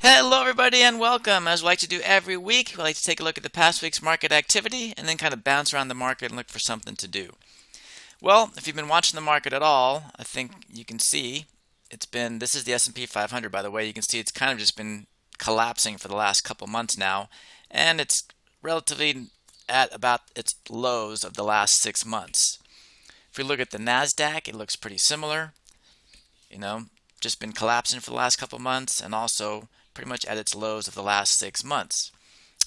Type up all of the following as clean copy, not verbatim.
Hello, everybody, and welcome. As we like to do every week, we like to take a look at the past week's market activity and then kind of bounce around the market and look for something to do. Well, if you've been watching the market at all, I think you can see this is the S&P 500, by the way. You can see it's kind of just been collapsing for the last couple months now, and it's relatively at about its lows of the last 6 months. If we look at the NASDAQ, it looks pretty similar. You know, just been collapsing for the last couple months and also pretty much at its lows of the last 6 months.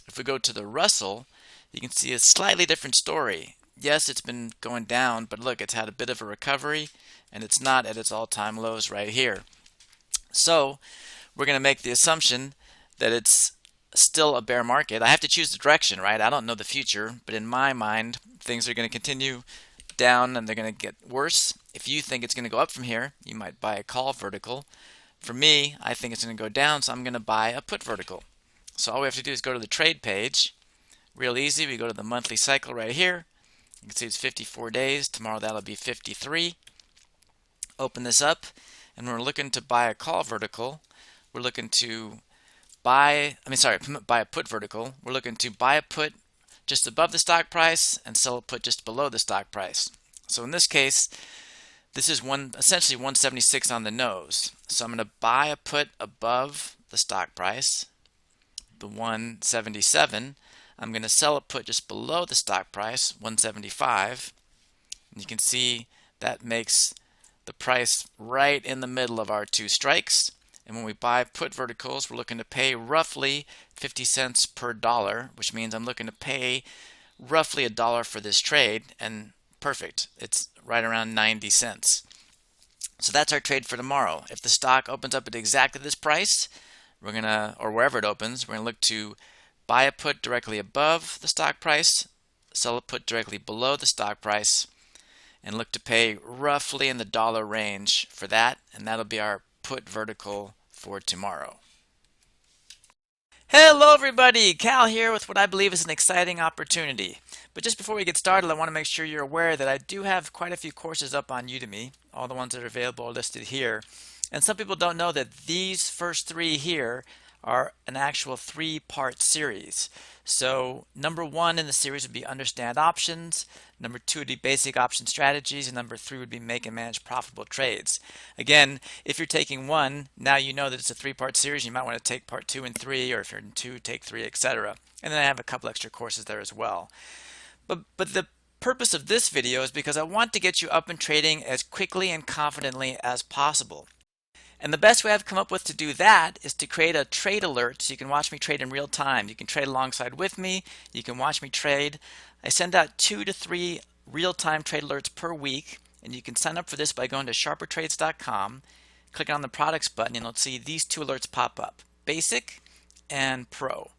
If we go to the Russell, you can see a slightly different story. Yes, it's been going down, but look, it's had a bit of a recovery and it's not at its all-time lows right here. So we're going to make the assumption that it's still a bear market. I have to choose the direction, right? I don't know the future, but in my mind, things are going to continue down and they're going to get worse. If you think it's going to go up from here, you might buy a call vertical. For me, I think it's going to go down, so I'm going to buy a put vertical. So all we have to do is go to the trade page. Real easy. We go to the monthly cycle right here. You can see it's 54 days. Tomorrow that'll be 53. Open this up, and we're looking to buy a call vertical. We're looking to buy a put vertical. We're looking to buy a put just above the stock price and sell a put just below the stock price. So in this case, this is essentially 176 on the nose. So I'm going to buy a put above the stock price, the 177. I'm going to sell a put just below the stock price, 175. And you can see that makes the price right in the middle of our two strikes. And when we buy put verticals, we're looking to pay roughly 50 cents per dollar, which means I'm looking to pay roughly a dollar for this trade. And perfect. It's right around 90 cents. So that's our trade for tomorrow. If the stock opens up at exactly this price, or wherever it opens, we're gonna look to buy a put directly above the stock price, sell a put directly below the stock price, and look to pay roughly in the dollar range for that, and that'll be our put vertical for tomorrow. Hello everybody, Cal here with what I believe is an exciting opportunity. But just before we get started, I want to make sure you're aware that I do have quite a few courses up on Udemy. All the ones that are available are listed here. And some people don't know that these first three here are an actual three-part series. So number one in the series would be understand options, number two would be basic option strategies, and number three would be make and manage profitable trades. Again, if you're taking one, now you know that it's a three-part series. You might want to take part 2 and 3, or if you're in 2, take 3, etc. And then I have a couple extra courses there as well. But the purpose of this video is because I want to get you up and trading as quickly and confidently as possible. And the best way I've come up with to do that is to create a trade alert so you can watch me trade in real time. You can trade alongside with me. You can watch me trade. I send out 2 to 3 real-time trade alerts per week, and you can sign up for this by going to sharpertrades.com, clicking on the products button, and you'll see these 2 alerts pop up, Basic and Pro.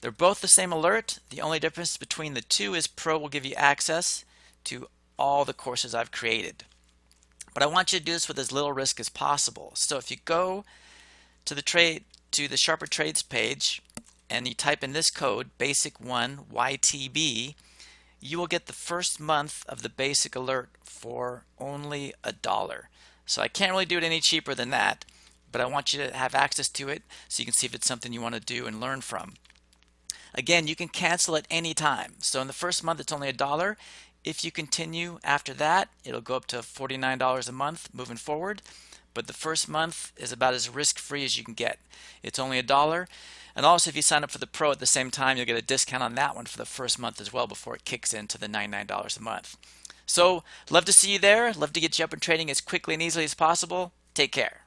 They're both the same alert. The only difference between the two is Pro will give you access to all the courses I've created. But I want you to do this with as little risk as possible. So if you go to the Sharper Trades page and you type in this code, BASIC1 YTB, you will get the first month of the basic alert for only $1. So I can't really do it any cheaper than that, but I want you to have access to it so you can see if it's something you want to do and learn from. Again, you can cancel at any time. So in the first month, it's only $1. If you continue after that, it'll go up to $49 a month moving forward. But the first month is about as risk-free as you can get. It's only $1. And also, if you sign up for the Pro at the same time, you'll get a discount on that one for the first month as well before it kicks into the $99 a month. So, love to see you there. Love to get you up and trading as quickly and easily as possible. Take care.